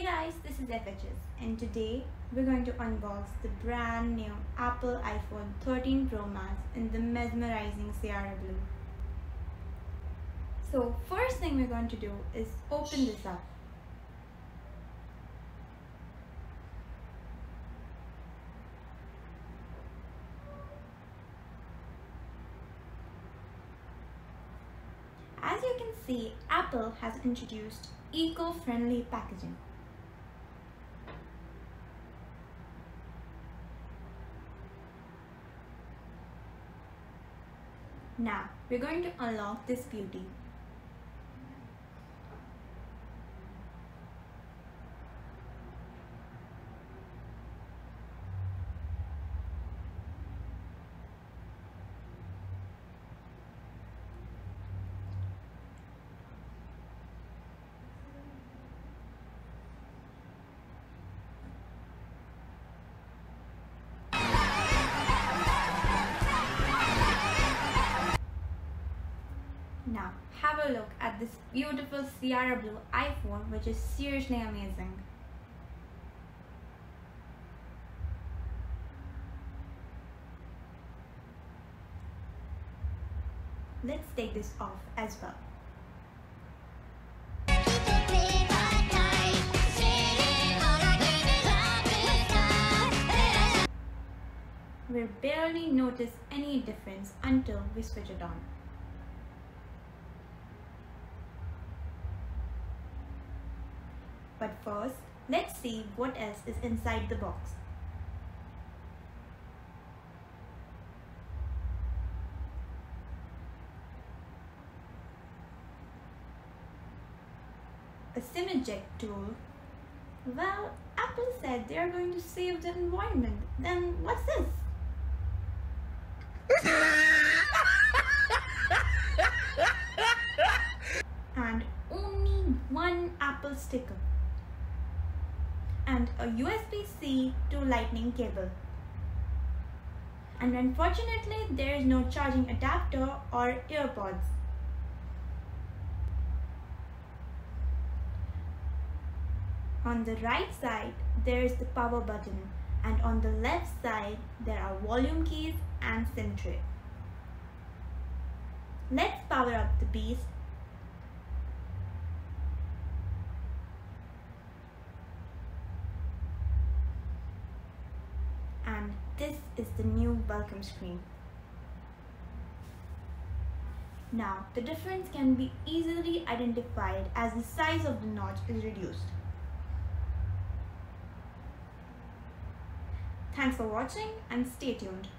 Hey guys, this is FHS and today we're going to unbox the brand new Apple iPhone 13 Pro Max in the mesmerizing Sierra Blue. So first thing we're going to do is open this up. As you can see, Apple has introduced eco-friendly packaging. Now, we're going to unlock this beauty. Now, have a look at this beautiful Sierra Blue iPhone, which is seriously amazing. Let's take this off as well. We'll barely notice any difference until we switch it on. But first, let's see what else is inside the box. A SIM eject tool. Well, Apple said they are going to save the environment. Then what's this? And only one Apple sticker. And a USB-C to Lightning cable. And unfortunately, there is no charging adapter or earpods. On the right side, there is the power button, and on the left side, there are volume keys and SIM tray. Let's power up the beast. And this is the new welcome screen. Now, the difference can be easily identified as the size of the notch is reduced. Thanks for watching and stay tuned.